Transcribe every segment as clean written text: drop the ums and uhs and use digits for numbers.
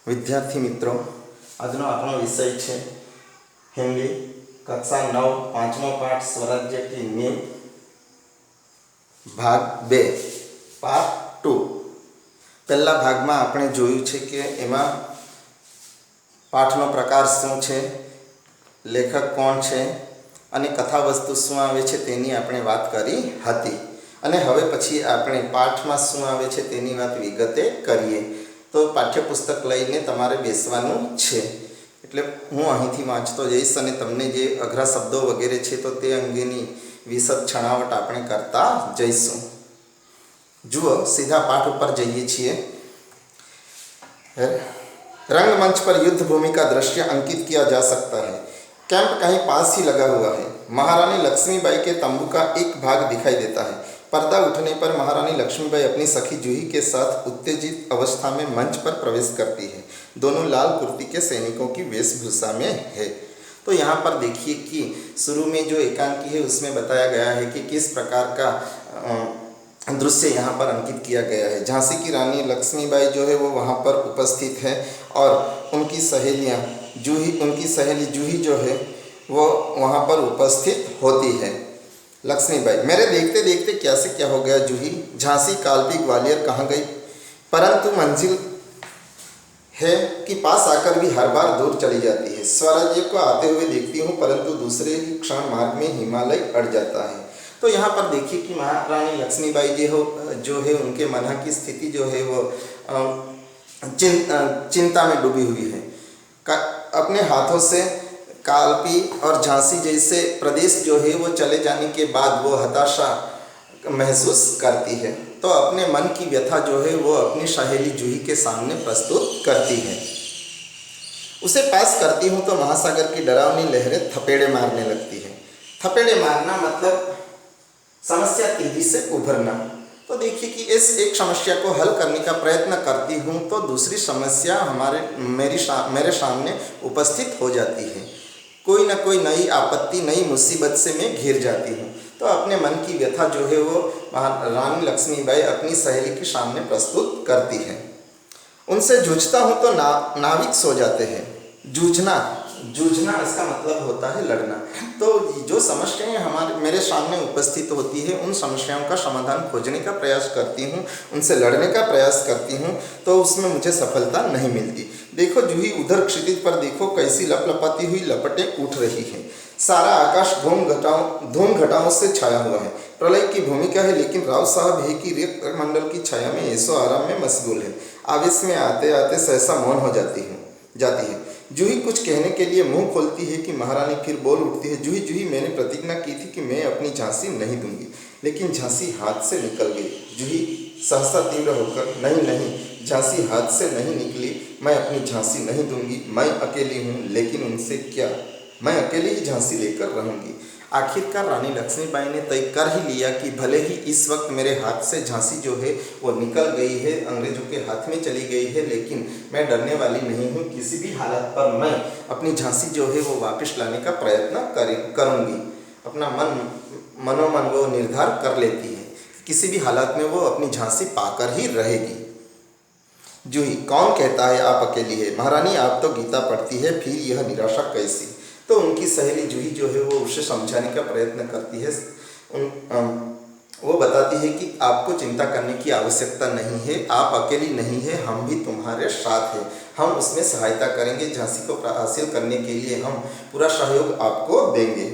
विद्यार्थी मित्रों, આજનો આપણો વિષય છે હિન્દી કક્ષા 9 પાંચમો પાઠ સ્વરાજ્ય की नींव ભાગ 2 પાર્ટ 2। પહેલા ભાગમાં આપણે જોયું છે કે એમાં પાઠનો પ્રકાર શું છે, લેખક કોણ છે અને કથા વસ્તુ શું આવે છે તેની આપણે વાત કરી હતી। અને હવે પછી આપણે પાઠમાં શું આવે છે તેની વાત વિગતે કરીએ। તો પાઠ્યપુસ્તક લઈને તમારે બેસવાનું છે, એટલે હું અહીંથી વાંચતો જઈશ અને તમને જે અઘરા શબ્દો વગેરે છે તો તે અંગેની વિશદ છણાવટ આપણે કરતા જઈશું। જુઓ, सीधा पाठ ऊपर जाइए છીએ। रंगमंच पर युद्ध भूमि का दृश्य अंकित किया जा सकता है। कैंप कहीं पास ही लगा हुआ है। महारानी लक्ष्मीबाई के तंबू का एक भाग दिखाई देता है। पर्दा उठने पर महारानी लक्ष्मीबाई अपनी सखी जूही के साथ उत्तेजित अवस्था में मंच पर प्रवेश करती है। दोनों लाल कुर्ती के सैनिकों की वेशभूषा में है। तो यहाँ पर देखिए कि शुरू में जो एकांकी है उसमें बताया गया है कि किस प्रकार का दृश्य यहाँ पर अंकित किया गया है। झांसी की रानी लक्ष्मीबाई जो है वो वहाँ पर उपस्थित है और उनकी सहेलियाँ उनकी सहेली जूही जो है वो वहाँ पर उपस्थित होती है। लक्ष्मीबाई: मेरे देखते देखते क्या से क्या हो गया जूही। झांसी काल्पी ग्वालियर कहाँ गई, परंतु मंजिल है कि पास आकर भी हर बार दूर चली जाती है। स्वराज्य को आते हुए देखती हूँ, परंतु दूसरे ही क्षण मार्ग में हिमालय अड़ जाता है। तो यहाँ पर देखिए कि महारानी लक्ष्मीबाई जो है उनके मन की स्थिति जो है वो चिंता में डूबी हुई है। अपने हाथों से काल्पी और झांसी जैसे प्रदेश जो है वो चले जाने के बाद वो हताशा महसूस करती है। तो अपने मन की व्यथा जो है वो अपनी सहेली जूही के सामने प्रस्तुत करती है। उसे पास करती हूँ तो महासागर की डरावनी लहरें थपेड़े मारने लगती है। थपेड़े मारना मतलब समस्या तेजी से उभरना। तो देखिए कि इस एक समस्या को हल करने का प्रयत्न करती हूँ तो दूसरी समस्या मेरे सामने उपस्थित हो जाती है। कोई ना कोई नई आपत्ति, नई मुसीबत से मैं घिर जाती हूँ। तो अपने मन की व्यथा जो है वो रानी लक्ष्मीबाई अपनी सहेली के सामने प्रस्तुत करती है। उनसे जूझता हूँ तो नाविक सो जाते हैं। जूझना इसका मतलब होता है लड़ना। तो जो समस्याएं मेरे सामने उपस्थित होती है उन समस्याओं का समाधान खोजने का प्रयास करती हूँ, उनसे लड़ने का प्रयास करती हूँ, तो उसमें मुझे सफलता नहीं मिलती। देखो जूही, उधर क्षितिज पर देखो कैसी लपलपाती हुई लपटें उठ रही हैं। सारा आकाश धूम घटाओं से छाया हुआ है। प्रलय की भूमिका है, लेकिन राव साहब है कि रिक्त मंडल की छाया में ऐसो आराम में मशगूल है। आवेश में आते आते सहसा मौन हो जाती है। जूही कुछ कहने के लिए मुंह खोलती है कि महारानी फिर बोल उठती है। जूही, मैंने प्रतिज्ञा की थी कि मैं अपनी झांसी नहीं दूंगी, लेकिन झांसी हाथ से निकल गई। जूही सहसा तीव्र होकर: नहीं, झांसी हाथ से नहीं निकली। मैं अपनी झांसी नहीं दूंगी। मैं अकेली हूँ, लेकिन उनसे क्या, मैं अकेली ही झांसी लेकर रहूंगी। आखिरकार रानी लक्ष्मीबाई ने तय कर ही लिया कि भले ही इस वक्त मेरे हाथ से झांसी जो है वो निकल गई है, अंग्रेजों के हाथ में चली गई है, लेकिन मैं डरने वाली नहीं हूँ। किसी भी हालत पर मैं अपनी झांसी जो है वो वापस लाने का प्रयत्न करूँगी। अपना मनोमन वो निर्धार कर लेती है, किसी भी हालत में वो अपनी झांसी पाकर ही रहेगी। जूही: कौन कहता है आप अकेली है? महारानी, आप तो गीता पढ़ती है, फिर यह निराशा कैसी? तो उनकी सहेली जूही जो है वो उसे समझाने का प्रयत्न करती है। वो बताती है कि आपको चिंता करने की आवश्यकता नहीं है, आप अकेली नहीं है, हम भी तुम्हारे साथ हैं, हम उसमें सहायता करेंगे। झांसी को हासिल करने के लिए हम पूरा सहयोग आपको देंगे।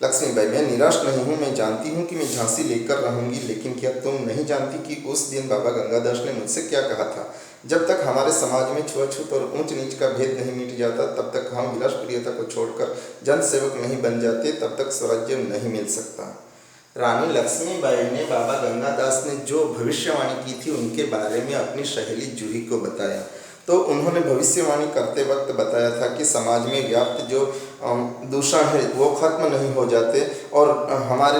लक्ष्मीबाई: मैं निराश नहीं हूँ, मैं जानती हूँ कि मैं झांसी लेकर रहूँगी, लेकिन क्या तुम नहीं जानती कि उस दिन बाबा गंगादास ने मुझसे क्या कहा था? जब तक हमारे समाज में छुआछूत और ऊंच नीच का भेद नहीं मिट जाता, तब तक हम विलासप्रियता को छोड़कर जनसेवक नहीं बन जाते, तब तक स्वराज्य नहीं मिल सकता। रानी लक्ष्मीबाई ने बाबा गंगादास ने जो भविष्यवाणी की थी उनके बारे में अपनी सहेली जूही को बताया। तो उन्होंने भविष्यवाणी करते वक्त बताया था कि समाज में व्याप्त जो दूषण है वो खत्म नहीं हो जाते और हमारे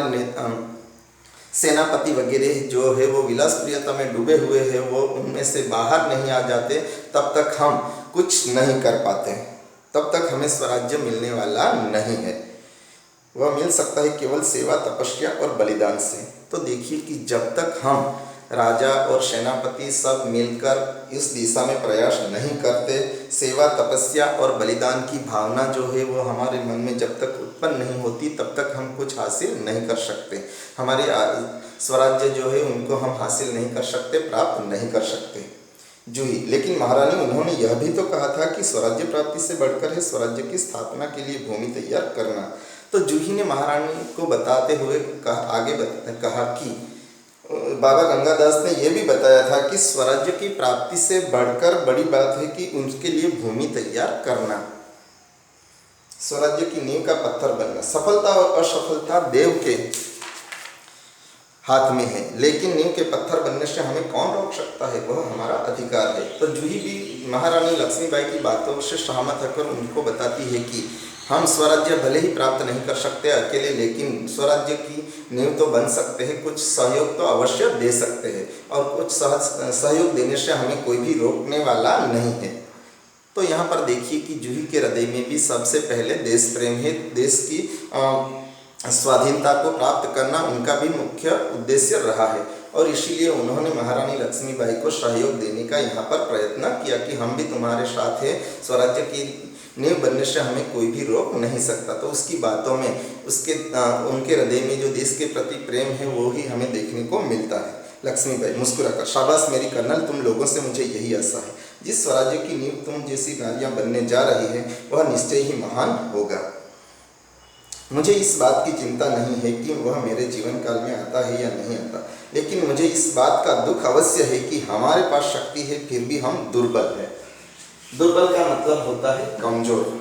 सेनापति वगैरह जो है वो विलासप्रियता में डूबे हुए हैं, वो उनमें से बाहर नहीं आ जाते, तब तक हम कुछ नहीं कर पाते, तब तक हमें स्वराज्य मिलने वाला नहीं है। वह मिल सकता है केवल सेवा, तपस्या और बलिदान से। तो देखिए कि जब तक हम राजा और सेनापति सब मिलकर इस दिशा में प्रयास नहीं करते, सेवा, तपस्या और बलिदान की भावना जो है वो हमारे मन में जब तक उत्पन्न नहीं होती तब तक हम कुछ हासिल नहीं कर सकते। हमारे स्वराज्य जो है उनको हम हासिल नहीं कर सकते, प्राप्त नहीं कर सकते। जूही, लेकिन महारानी उन्होंने यह भी तो कहा था कि स्वराज्य प्राप्ति से बढ़कर है स्वराज्य की स्थापना के लिए भूमि तैयार करना। तो जूही ने महारानी को बताते हुए कहा कि बाबा गंगादास ने यह भी बताया था कि स्वराज्य की प्राप्ति से बढ़कर बड़ी बात है कि उनके लिए भूमि तैयार करना, स्वराज्य की नींव का पत्थर बनना। सफलता और असफलता देव के हाथ में है, लेकिन नींव के पत्थर बनने से हमें कौन रोक सकता है, वह हमारा अधिकार है। तो जूही भी महारानी लक्ष्मीबाई की बातों से सहमत होकर उनको बताती है कि हम स्वराज्य भले ही प्राप्त नहीं कर सकते अकेले, लेकिन स्वराज्य की नींव तो बन सकते हैं, कुछ सहयोग तो अवश्य दे सकते हैं और कुछ सहयोग देने से हमें कोई भी रोकने वाला नहीं है। तो यहाँ पर देखिए कि जूही के हृदय में भी सबसे पहले देश प्रेम है, देश की स्वाधीनता को प्राप्त करना उनका भी मुख्य उद्देश्य रहा है और इसीलिए उन्होंने महारानी लक्ष्मीबाई को सहयोग देने का यहाँ पर प्रयत्न किया कि हम भी तुम्हारे साथ हैं, स्वराज्य की नींव बनने से हमें कोई भी रोक नहीं सकता। तो उसकी बातों में उनके हृदय में जो देश के प्रति प्रेम है वो ही हमें देखने को मिलता है। लक्ष्मीबाई मुस्कुराकर, शाबाश मेरी कर्नल, तुम लोगों से मुझे यही आशा है। जिस स्वराज्य की नींव तुम जैसी नारियां बनने जा रही है वह निश्चय ही महान होगा। मुझे इस बात की चिंता नहीं है कि वह मेरे जीवन काल में आता है या नहीं आता, लेकिन मुझे इस बात का दुख अवश्य है कि हमारे पास शक्ति है फिर भी हम दुर्बल हैं। दुर्बल का मतलब होता है कमजोर।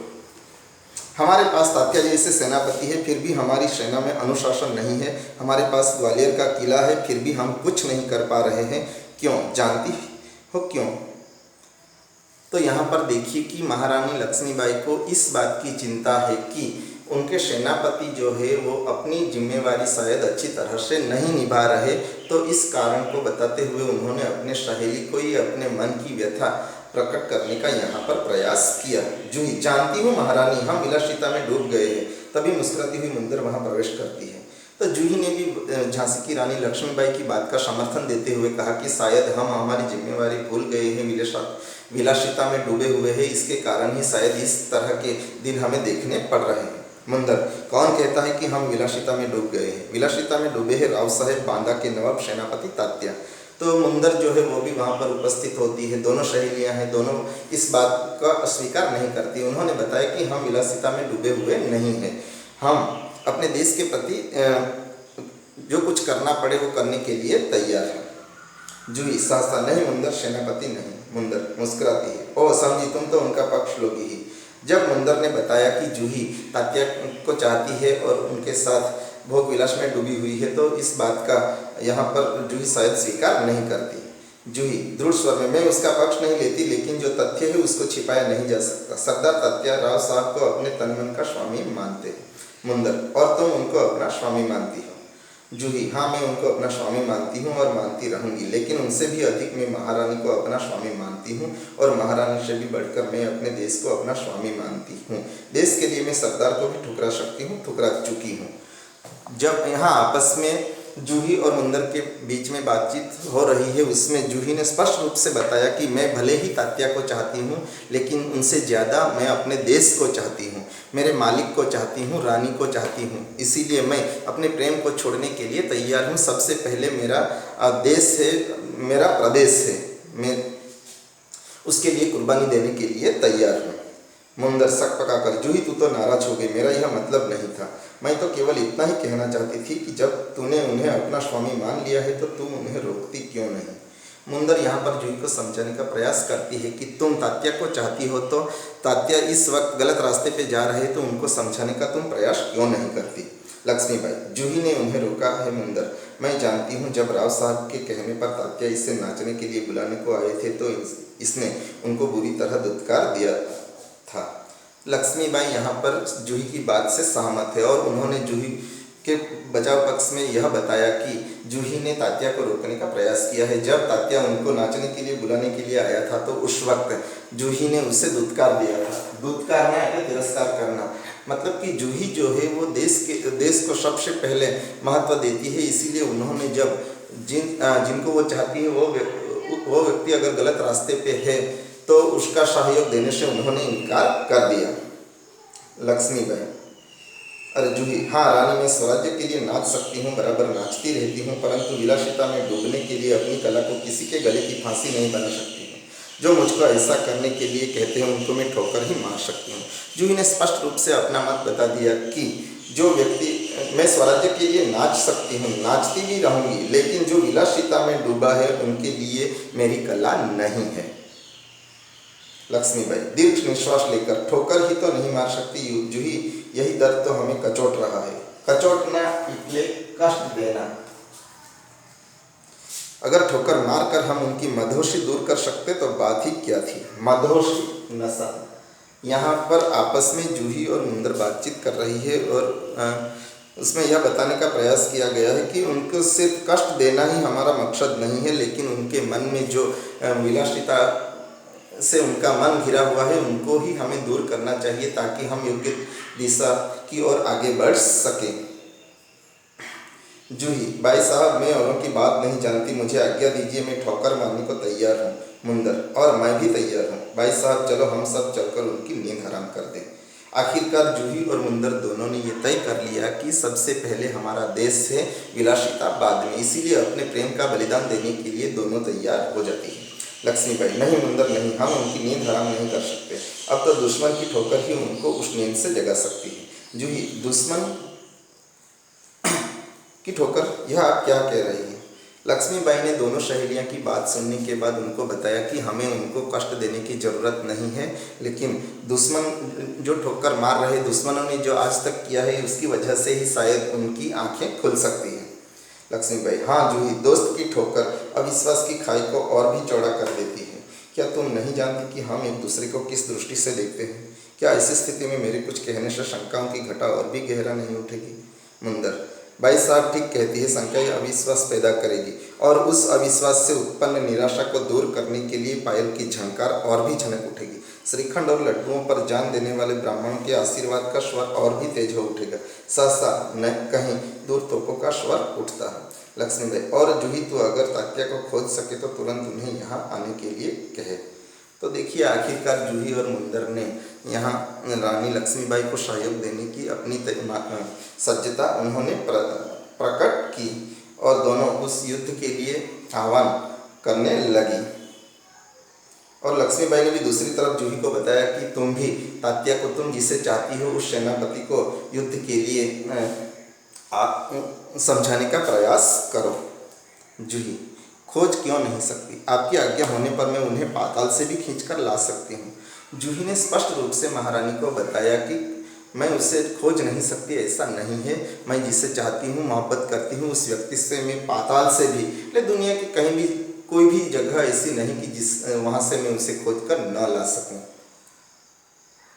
हमारे पास तात्या जैसे सेनापति है फिर भी हमारी सेना में अनुशासन नहीं है। हमारे पास ग्वालियर का किला है फिर भी हम कुछ नहीं कर पा रहे हैं। क्यों, जानती हो क्यों? तो यहाँ पर देखिए कि महारानी लक्ष्मीबाई को इस बात की चिंता है कि उनके सेनापति जो है वो अपनी जिम्मेवारी शायद अच्छी तरह से नहीं निभा रहे। तो इस कारण को बताते हुए उन्होंने अपने सहेली को ही अपने मन की व्यथा प्रकट करने का यहाँ पर प्रयास किया। जूही, जानती हूँ महारानी, हम विलासिता में डूब गए हैं। तभी मुस्कुराती हुई मुंदर वहाँ प्रवेश करती है। तो जूही ने भी झांसी की रानी लक्ष्मीबाई की बात का समर्थन देते हुए कहा कि शायद हम हमारी जिम्मेवारी भूल गए हैं, विलासिता में डूबे हुए हैं, इसके कारण ही शायद इस तरह के दिन हमें देखने पड़ रहे हैं। मुंदर, कौन कहता है कि हम विलासिता में डूब गए हैं? विलासिता में डूबे हैं राव साहेब बांदा के नवाब सेनापति तात्या। तो मुंदर जो है वो भी वहाँ पर उपस्थित होती है। दोनों सहेलियाँ हैं, दोनों इस बात का अस्वीकार नहीं करती। उन्होंने बताया कि हम विलासिता में डूबे हुए नहीं हैं, हम अपने देश के प्रति जो कुछ करना पड़े वो करने के लिए तैयार है। जूही, सासा नहीं मुंदर, सेनापति नहीं। मुंदर मुस्कुराती है, ओह समझी, तुम तो उनका पक्ष लोगी ही। जब मुंदर ने बताया कि जूही तात्या को चाहती है और उनके साथ भोग विलास में डूबी हुई है तो इस बात का यहाँ पर जूही शायद स्वीकार नहीं करती। जूही दृढ़ स्वर में, मैं उसका पक्ष नहीं लेती, लेकिन जो तथ्य है उसको छिपाया नहीं जा सकता। सरदार तात्या राव साहब को अपने तन मन का स्वामी मानते हैं। मुंदर, और तुम उनको अपना स्वामी मानती हो? जूही, हाँ मैं उनको अपना स्वामी मानती हूँ और मानती रहूँगी, लेकिन उनसे भी अधिक मैं महारानी को अपना स्वामी मानती हूँ और महारानी से भी बढ़कर मैं अपने देश को अपना स्वामी मानती हूँ। देश के लिए मैं सरदार को भी ठुकरा सकती हूँ, ठुकरा चुकी हूँ। जब यहाँ आपस में जूही और मुंदर के बीच में बातचीत हो रही है उसमें जूही ने स्पष्ट रूप से बताया कि मैं भले ही तात्या को चाहती हूँ, लेकिन उनसे ज़्यादा मैं अपने देश को चाहती हूँ, मेरे मालिक को चाहती हूँ, रानी को चाहती हूँ। इसीलिए मैं अपने प्रेम को छोड़ने के लिए तैयार हूँ। सबसे पहले मेरा देश है, मेरा प्रदेश है, मैं उसके लिए कुर्बानी देने के लिए तैयार हूँ। मुंदर सक पकाकर, जूही तू तो नाराज हो गई, मेरा यह मतलब नहीं था। मैं तो केवल इतना ही कहना चाहती थी कि जब तूने उन्हें अपना स्वामी मान लिया है तो तू उन्हें रोकती क्यों नहीं? मुंदर यहाँ पर जूही को समझाने का प्रयास करती है कि तुम तात्या को चाहती हो तो तात्या इस वक्त गलत रास्ते पे जा रहे तो उनको समझाने का तुम प्रयास क्यों नहीं करती? लक्ष्मीबाई, जूही ने उन्हें रोका है मुंदर, मैं जानती हूँ जब राव साहब के कहने पर तात्या इसे नाचने के लिए बुलाने को आए थे तो इसने उनको बुरी तरह दुत्कार दिया था। लक्ष्मीबाई यहाँ पर जूही की बात से सहमत है और उन्होंने जूही के बचाव पक्ष में यह बताया कि जूही ने तात्या को रोकने का प्रयास किया है। जब तात्या उनको नाचने के लिए बुलाने के लिए आया था तो उस वक्त जूही ने उसे दुत्कार दिया था। दुत्कार में आगे तिरस्कार करना, मतलब कि जूही जो है वो देश को सबसे पहले महत्व देती है। इसीलिए उन्होंने जब जिनको वो चाहती है वो व्यक्ति अगर गलत रास्ते पे है तो उसका सहयोग देने से उन्होंने इनकार कर दिया। लक्ष्मीबाई, अरे जूही, हाँ रानी, मैं स्वराज्य के लिए नाच सकती हूँ, बराबर नाचती रहती हूँ, परंतु विलासिता में डूबने के लिए अपनी कला को किसी के गले की फांसी नहीं बना सकती हूँ। जो मुझको ऐसा करने के लिए कहते हैं उनको मैं ठोकर ही मार सकती हूँ। जूही ने स्पष्ट रूप से अपना मत बता दिया कि जो व्यक्ति, मैं स्वराज्य के लिए नाच सकती हूँ, नाचती भी रहूँगी, लेकिन जो विलासिता में डूबा है उनके लिए मेरी कला नहीं है। लक्ष्मीबाई दीर्घ निश्वास लेकर, ठोकर ही तो नहीं मार सकती जूही, यही दर्द तो हमें कचोट रहा है। कचोटना इसलिए कष्ट देना। अगर ठोकर मारकर हम उनकी मदहोशी दूर कर सकते तो बात ही क्या थी। मदहोशी नशा। यहाँ पर आपस में जूही और मुंदर बातचीत कर रही है और उसमें यह बताने का प्रयास किया गया है कि उनको सिर्फ कष्ट देना ही हमारा मकसद नहीं है, लेकिन उनके मन में जो विलासिता से उनका मन घिरा हुआ है उनको ही हमें दूर करना चाहिए ताकि हम योग्य दिशा की ओर आगे बढ़ सकें। जूही, भाई साहब, मैं औरों की बात नहीं जानती, मुझे आज्ञा दीजिए, मैं ठोकर मारने को तैयार हूँ। मुंदर, और मैं भी तैयार हूँ। भाई साहब चलो हम सब चलकर उनकी नींद हराम कर दें। आखिरकार जूही और मुंदर दोनों ने ये तय कर लिया कि सबसे पहले हमारा देश है, विलासिता बाद में, इसीलिए अपने प्रेम का बलिदान देने के लिए दोनों तैयार हो जाती है। लक्ष्मीबाई, नहीं मुंदर नहीं, हम उनकी नींद हराम नहीं कर सकते। अब तो दुश्मन की ठोकर ही उनको उस नींद से जगा सकती है। जूही, दुश्मन की ठोकर, यह आप क्या कह रही हैं? लक्ष्मीबाई ने दोनों सहेलियां की बात सुनने के बाद उनको बताया कि हमें उनको कष्ट देने की ज़रूरत नहीं है, लेकिन दुश्मन जो ठोकर मार रहे, दुश्मनों ने जो आज तक किया है उसकी वजह से ही शायद उनकी आंखें खुल सकती हैं। लक्ष्मीबाई, हाँ जूही, दोस्त की ठोकर अविश्वास की खाई को और भी चौड़ा कर देती है। क्या तुम नहीं जानती कि हम एक दूसरे को किस दृष्टि से देखते हैं? क्या ऐसी स्थिति में मेरे कुछ कहने से शंकाओं की घटा और भी गहरा नहीं उठेगी? मुंदर, भाई साहब ठीक कहती है, संख्या अविश्वास पैदा करेगी और उस अविश्वास से उत्पन्न निराशा को दूर करने के लिए पायल की झंकार और भी झनक उठेगी। श्रीखंड और लड्डुओं पर जान देने वाले ब्राह्मणों के आशीर्वाद का स्वर और भी तेज हो उठेगा। सहसा न कहीं दूर तोपों का स्वर उठता है। लक्ष्मीबाई, और जूही तू अगर तात्या को खोज सके तो तुरंत उन्हें यहाँ आने के लिए कहे। तो देखिए आखिरकार जूही और मुंदर ने यहाँ रानी लक्ष्मीबाई को सहयोग देने की अपनी सज्जता उन्होंने प्रकट की और दोनों उस युद्ध के लिए आह्वान करने लगी। और लक्ष्मीबाई ने भी दूसरी तरफ जूही को बताया कि तुम भी तात्या को, तुम जिसे चाहती हो उस सेनापति को युद्ध के लिए समझाने का प्रयास करो। जूही, खोज क्यों नहीं सकती? आपकी आज्ञा होने पर मैं उन्हें पाताल से भी खींचकर ला सकती हूँ। जूही ने स्पष्ट रूप से महारानी को बताया कि मैं उसे खोज नहीं सकती, ऐसा नहीं है। मैं जिसे चाहती हूँ, मोहब्बत करती हूँ, उस व्यक्ति से मैं पाताल से भी, ले दुनिया की कहीं भी कोई भी जगह ऐसी नहीं कि वहाँ से मैं उसे खोज कर न ला सकूँ।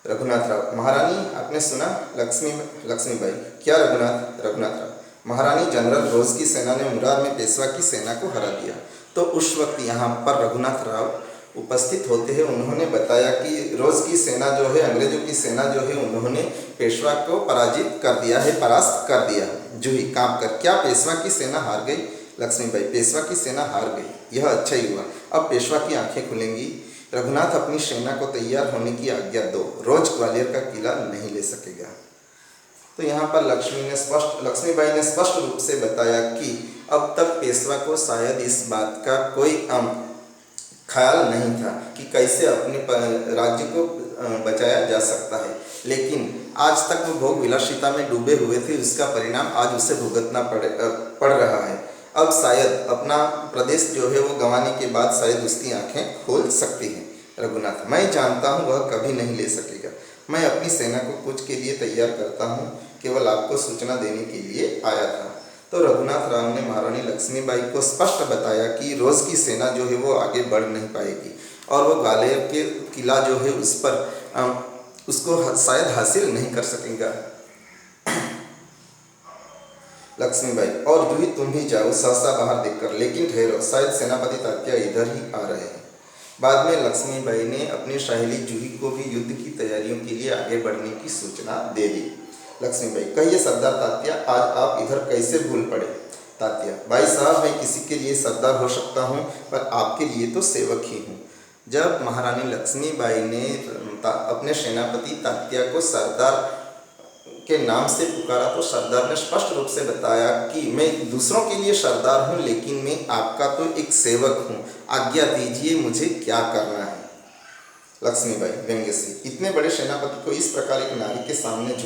रघुनाथ राव, महारानी आपने सुना? लक्ष्मीबाई, क्या रघुनाथ राव? महारानी जनरल रोज की सेना ने मुरार में पेशवा की सेना को हरा दिया। तो उस वक्त यहाँ पर रघुनाथ राव उपस्थित होते हैं। उन्होंने बताया कि रोज की सेना जो है, अंग्रेजों की सेना जो है, उन्होंने पेशवा को पराजित कर दिया है, परास्त कर दिया। जूही कांप कर, क्या पेशवा की सेना हार गई? लक्ष्मीबाई, पेशवा की सेना हार गई, यह अच्छा ही हुआ। अब पेशवा की आंखें खुलेंगी। रघुनाथ अपनी सेना को तैयार होने की आज्ञा दो, रोज ग्वालियर का किला नहीं ले सकेगा। तो यहाँ पर लक्ष्मीबाई ने स्पष्ट रूप से बताया कि अब तक पेशवा को शायद इस बात का कोई ख्याल नहीं था कि कैसे अपने राज्य को बचाया जा सकता है, लेकिन आज तक वो भोग विलासिता में डूबे हुए थे, उसका परिणाम आज उसे भुगतना पड़ रहा है। अब शायद अपना प्रदेश जो है वो गंवाने के बाद शायद उसकी आंखें खोल सकती हैं। रघुनाथ, मैं जानता हूँ वह कभी नहीं ले सकेगा। मैं अपनी सेना को कुछ के लिए तैयार करता हूँ, केवल आपको सूचना देने के लिए आया था। तो रघुनाथ राव ने महारानी लक्ष्मीबाई को स्पष्ट बताया कि रोज की सेना जो है वो आगे बढ़ नहीं पाएगी और वो ग्वालियर के किला जो है उस पर उसको शायद हासिल नहीं कर सकेगा। लक्ष्मीबाई, और जूही तुम भी जाओ सहसा बाहर देखकर, लेकिन ठहरो, शायद सेनापति तात्या इधर ही आ रहे हैं। बाद में लक्ष्मीबाई ने अपनी सहेली जूही को भी युद्ध की तैयारियों के लिए आगे बढ़ने की सूचना दे दी। लक्ष्मीबाई, कहिए सरदार तात्या, आज आप इधर कैसे भूल पड़े? तात्या: भाई साहब, मैं किसी के लिए सरदार हो सकता हूँ पर आपके लिए तो सेवक ही हूँ। जब महारानी लक्ष्मीबाई ने अपने सेनापति तात्या को सरदार के नाम से पुकारा तो सरदार ने स्पष्ट रूप से बताया कि मैं दूसरों के लिए सरदार हूँ, लेकिन मैं आपका तो एक सेवक हूँ, आज्ञा दीजिए मुझे क्या करना है। लक्ष्मीबाई व्यंग्य से: इतने बड़े सेनापति को इस प्रकार एक नारी के सामने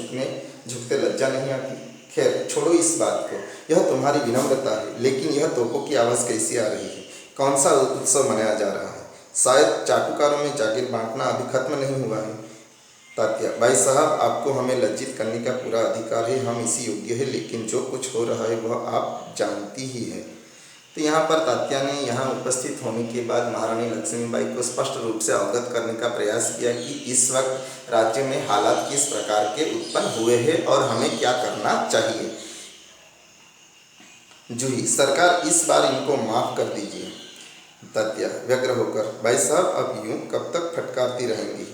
झुकते लज्जा नहीं आती? खैर छोड़ो इस बात को, यह तुम्हारी विनम्रता है, लेकिन यह तोपों की आवाज़ कैसी आ रही है? कौन सा उत्सव मनाया जा रहा है? शायद चाटुकारों में जागीर बांटना अभी खत्म नहीं हुआ है। तात्या: भाई साहब, आपको हमें लज्जित करने का पूरा अधिकार है, हम इसी योग्य है, लेकिन जो कुछ हो रहा है वह आप जानती ही है। तो यहाँ पर तात्या ने यहाँ उपस्थित होने के बाद महारानी लक्ष्मीबाई को स्पष्ट रूप से अवगत करने का प्रयास किया कि इस वक्त राज्य में हालात किस प्रकार के उत्पन्न हुए हैं और हमें क्या करना चाहिए। जूही: सरकार, इस बार इनको माफ़ कर दीजिए। तात्या व्यग्र होकर: भाई साहब, अब यूँ कब तक फटकारती रहेंगी?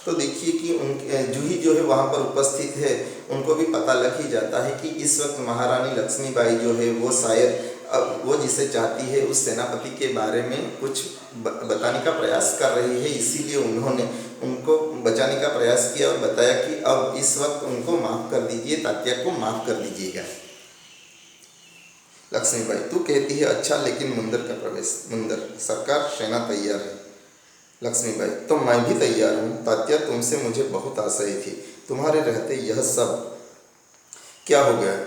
तो देखिए कि उनके जूही जो है वहाँ पर उपस्थित है, उनको भी पता लग ही जाता है कि इस वक्त महारानी लक्ष्मीबाई जो है वो शायद अब वो जिसे चाहती है उस सेनापति के बारे में कुछ बताने का प्रयास कर रही है, इसीलिए उन्होंने उनको बचाने का प्रयास किया और बताया कि अब इस वक्त उनको माफ़ कर दीजिए, तात्या को माफ़ कर दीजिएगा। लक्ष्मीबाई: तू कहती है अच्छा, लेकिन मुंदर का प्रवेश? मुंदर: सरकार, सेना तैयार है। लक्ष्मीबाई: तो मैं भी तैयार हूँ। तात्या, तुमसे मुझे बहुत आशाएं थी, तुम्हारे रहते यह सब क्या हो गया?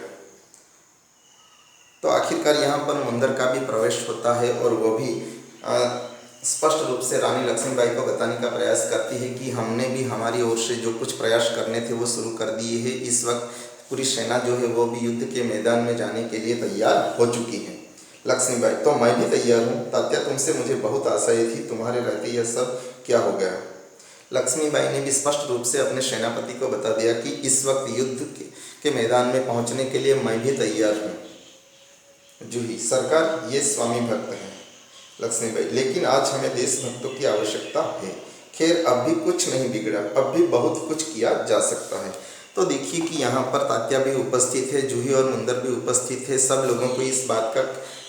तो आखिरकार यहाँ पर मुंदर का भी प्रवेश होता है और वो भी स्पष्ट रूप से रानी लक्ष्मीबाई को बताने का प्रयास करती है कि हमने भी हमारी ओर से जो कुछ प्रयास करने थे वो शुरू कर दिए हैं। इस वक्त पूरी सेना जो है वो भी युद्ध के मैदान में जाने के लिए तैयार हो चुकी है। लक्ष्मीबाई: तो मैं भी तैयार हूँ। तात्या, तुमसे मुझे बहुत आशाएं थी, तुम्हारे रहते यह सब क्या हो गया? लक्ष्मीबाई ने भी स्पष्ट रूप से अपने सेनापति को बता दिया कि इस वक्त युद्ध के मैदान में पहुँचने के लिए मैं भी तैयार हूँ। जूही: सरकार, ये स्वामी भक्त हैं। लक्ष्मीबाई: लेकिन आज हमें देशभक्तों की आवश्यकता है। खैर, अब भी कुछ नहीं बिगड़ा, अब भी बहुत कुछ किया जा सकता है। तो देखिए कि यहाँ पर तात्या भी उपस्थित है, जूही और मुंदर भी उपस्थित है। सब लोगों को इस बात का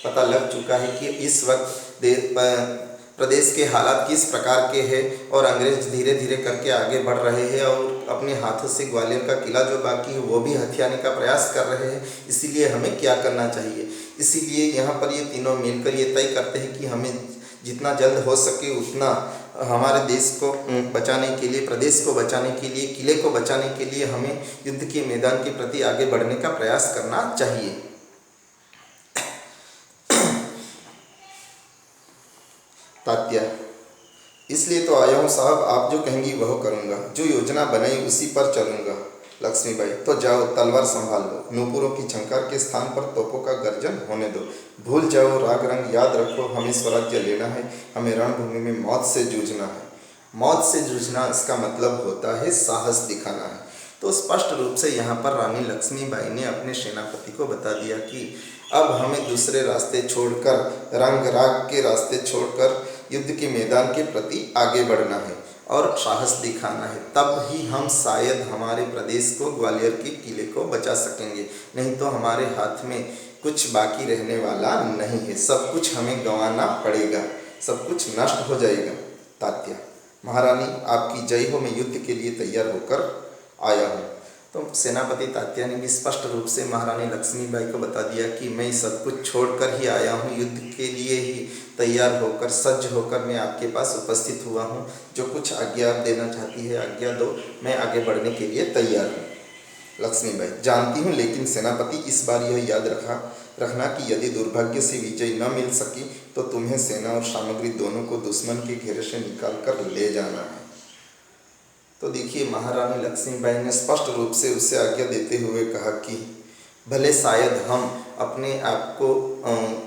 पता लग चुका है कि इस वक्त प्रदेश के हालात किस प्रकार के हैं और अंग्रेज धीरे धीरे करके आगे बढ़ रहे हैं और अपने हाथों से ग्वालियर का किला जो बाकी है वो भी हथियाने का प्रयास कर रहे हैं। इसीलिए हमें क्या करना चाहिए? इसीलिए यहाँ पर ये तीनों मिलकर ये तय करते हैं कि हमें जितना जल्द हो सके उतना हमारे देश को बचाने के लिए, प्रदेश को बचाने के लिए, किले को बचाने के लिए हमें युद्ध के मैदान के प्रति आगे बढ़ने का प्रयास करना चाहिए। तात्या: इसलिए तो आया हूँ साहब, आप जो कहेंगी वह करूँगा, जो योजना बनाई उसी पर चलूँगा। लक्ष्मीबाई: तो जाओ, तलवार संभाल लो, नूपुरों की झंकार के स्थान पर तोपों का गर्जन होने दो। भूल जाओ राग रंग, याद रखो हमें स्वराज्य लेना है, हमें रणभूमि में मौत से जूझना है। मौत से जूझना, इसका मतलब होता है साहस दिखाना है। तो स्पष्ट रूप से यहाँ पर रानी लक्ष्मीबाई ने अपने सेनापति को बता दिया कि अब हमें दूसरे रास्ते छोड़कर, रंग राग के रास्ते छोड़कर युद्ध के मैदान के प्रति आगे बढ़ना है और साहस दिखाना है। तब ही हम शायद हमारे प्रदेश को, ग्वालियर के किले को बचा सकेंगे, नहीं तो हमारे हाथ में कुछ बाकी रहने वाला नहीं है। सब कुछ हमें गंवाना पड़ेगा, सब कुछ नष्ट हो जाएगा। तात्या: महारानी, आपकी जय हो, मैं युद्ध के लिए तैयार होकर आया हूँ। तो सेनापति तात्या ने भी स्पष्ट रूप से महारानी लक्ष्मीबाई को बता दिया कि मैं सब कुछ छोड़कर ही आया हूँ, युद्ध के लिए ही तैयार होकर, सज्ज होकर मैं आपके पास उपस्थित हुआ हूँ। जो कुछ आज्ञा आप देना चाहती है आज्ञा दो, मैं आगे बढ़ने के लिए तैयार हूँ। लक्ष्मीबाई: जानती हूँ, लेकिन सेनापति इस बार यह याद रखना कि यदि दुर्भाग्य से विजय न मिल सकी तो तुम्हें सेना और सामग्री दोनों को दुश्मन के घेरे से निकाल कर ले जाना है। तो देखिए महारानी लक्ष्मीबाई ने स्पष्ट रूप से उसे आज्ञा देते हुए कहा कि भले शायद हम अपने आप को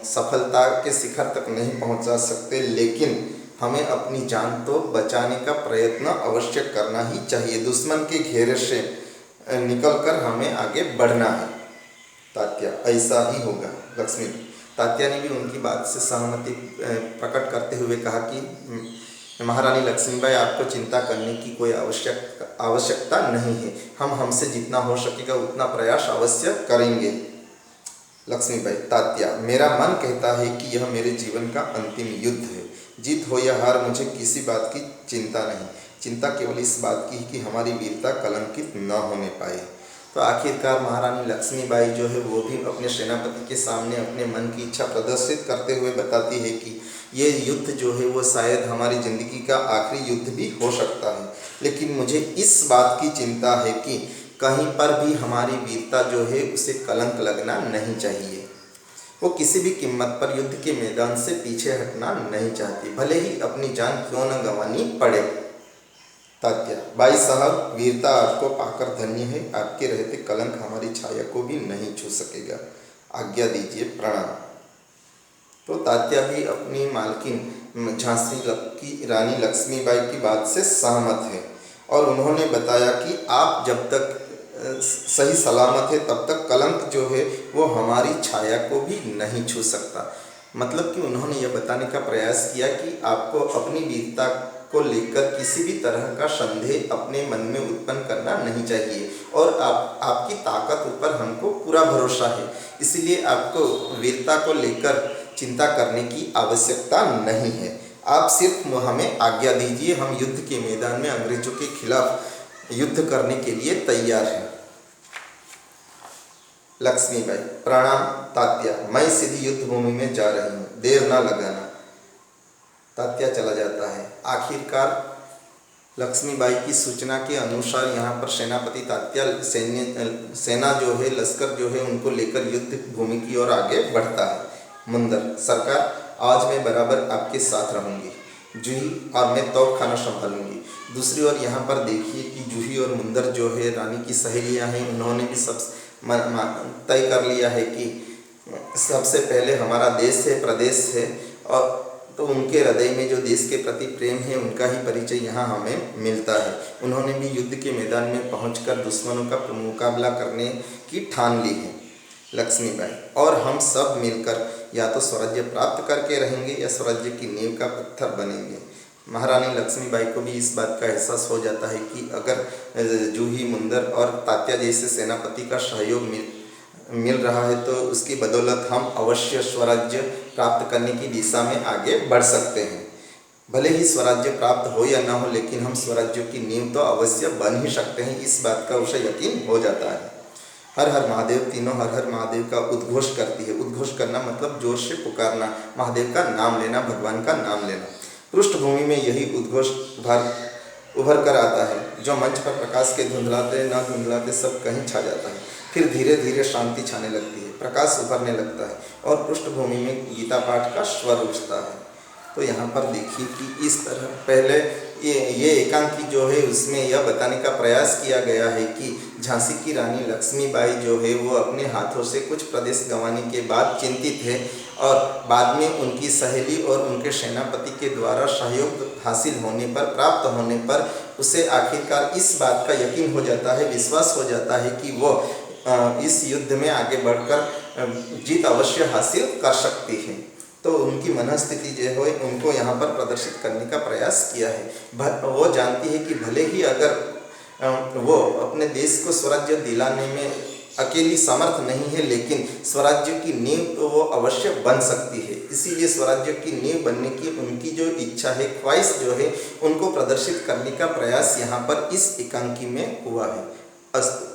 सफलता के शिखर तक नहीं पहुंचा सकते, लेकिन हमें अपनी जान तो बचाने का प्रयत्न अवश्य करना ही चाहिए। दुश्मन के घेरे से निकलकर हमें आगे बढ़ना है। तात्या: ऐसा ही होगा। लक्ष्मी: तात्या ने भी उनकी बात से सहमति प्रकट करते हुए कहा कि महारानी लक्ष्मीबाई, आपको चिंता करने की कोई आवश्यकता नहीं है, हम हमसे जितना हो सकेगा उतना प्रयास अवश्य करेंगे। लक्ष्मीबाई, तात्या, मेरा मन कहता है कि यह मेरे जीवन का अंतिम युद्ध है। जीत हो या हार मुझे किसी बात की चिंता नहीं, चिंता केवल इस बात की कि हमारी वीरता कलंकित न होने पाए। तो आखिरकार महारानी लक्ष्मीबाई जो है वो भी अपने सेनापति के सामने अपने मन की इच्छा प्रदर्शित करते हुए बताती है कि ये युद्ध जो है वो शायद हमारी ज़िंदगी का आखिरी युद्ध भी हो सकता है, लेकिन मुझे इस बात की चिंता है कि कहीं पर भी हमारी वीरता जो है उसे कलंक लगना नहीं चाहिए। वो किसी भी कीमत पर युद्ध के मैदान से पीछे हटना नहीं चाहती, भले ही अपनी जान क्यों न गंवानी पड़े। तात्या, बाई साहब, वीरता आपको पाकर धन्य है, आपके रहते कलंक हमारी छाया को भी नहीं छू सकेगा, आज्ञा दीजिए, प्रणाम। तो तात्या भी अपनी मालकिन झांसी की रानी लक्ष्मीबाई की बात से सहमत है और उन्होंने बताया कि आप जब तक सही सलामत है तब तक कलंक जो है वो हमारी छाया को भी नहीं छू सकता। मतलब कि उन्होंने यह बताने का प्रयास किया कि आपको अपनी वीरता को लेकर किसी भी तरह का संदेह अपने मन में उत्पन्न करना नहीं चाहिए और आपकी ताकत ऊपर हमको पूरा भरोसा है, इसीलिए आपको वीरता को लेकर चिंता करने की आवश्यकता नहीं है। आप सिर्फ हमें आज्ञा दीजिए, हम युद्ध के मैदान में अंग्रेजों के खिलाफ युद्ध करने के लिए तैयार हैं। लक्ष्मीबाई, प्रणाम तात्या, मैं सीधी युद्ध भूमि में जा रही हूँ, देर ना लगाना। तात्या चला जाता है। आखिरकार लक्ष्मीबाई की सूचना के अनुसार यहाँ पर सेनापति तात्या सेना जो है, लश्कर जो है, उनको लेकर युद्ध भूमि की ओर आगे बढ़ता है। मुंदर, सरकार, आज मैं बराबर आपके साथ रहूँगी, जूही और मैं तोप खाना संभालूंगी। दूसरी ओर यहाँ पर देखिए कि जूही और मुंदर जो है रानी की सहेलियाँ हैं, उन्होंने भी सब तय कर लिया है कि सबसे पहले हमारा देश है, प्रदेश है, और तो उनके हृदय में जो देश के प्रति प्रेम है उनका ही परिचय यहाँ हमें मिलता है। उन्होंने भी युद्ध के मैदान में पहुंचकर दुश्मनों का मुकाबला करने की ठान ली है। लक्ष्मीबाई, और हम सब मिलकर या तो स्वराज्य प्राप्त करके रहेंगे या स्वराज्य की नींव का पत्थर बनेंगे। महारानी लक्ष्मीबाई को भी इस बात का एहसास हो जाता है कि अगर जूही, मुंदर और तात्या जैसे सेनापति का सहयोग मिल रहा है तो उसकी बदौलत हम अवश्य स्वराज्य प्राप्त करने की दिशा में आगे बढ़ सकते हैं। भले ही स्वराज्य प्राप्त हो या ना हो, लेकिन हम स्वराज्य की नींव तो अवश्य बन ही सकते हैं, इस बात का उसे यकीन हो जाता है। हर हर महादेव, तीनों हर हर महादेव का उद्घोष करती है। उद्घोष करना मतलब जोर से पुकारना, महादेव का नाम लेना, भगवान का नाम लेना। पृष्ठभूमि में यही उद्घोष उभर कर आता है, जो मंच पर प्रकाश के धुंधलाते न धुंधलाते सब कहीं छा जाता है। फिर धीरे धीरे शांति छाने लगती है, प्रकाश उभरने लगता है और पृष्ठभूमि में गीता पाठ का स्वर उठता है। तो यहाँ पर देखिए कि इस तरह पहले ये एकांकी जो है उसमें यह बताने का प्रयास किया गया है कि झांसी की रानी लक्ष्मीबाई जो है वो अपने हाथों से कुछ प्रदेश गंवाने के बाद चिंतित है और बाद में उनकी सहेली और उनके सेनापति के द्वारा सहयोग हासिल होने पर, प्राप्त होने पर उसे आखिरकार इस बात का यकीन हो जाता है, विश्वास हो जाता है कि वो इस युद्ध में आगे बढ़कर जीत अवश्य हासिल कर सकती है। तो उनकी मनस्थिति जो है उनको यहाँ पर प्रदर्शित करने का प्रयास किया है। वो जानती है कि भले ही अगर वो अपने देश को स्वराज्य दिलाने में अकेली समर्थ नहीं है, लेकिन स्वराज्य की नींव तो वो अवश्य बन सकती है। इसीलिए स्वराज्य की नींव बनने की उनकी जो इच्छा है, ख्वाहिश जो है, उनको प्रदर्शित करने का प्रयास यहाँ पर इस एकांकी में हुआ है। अस्तु।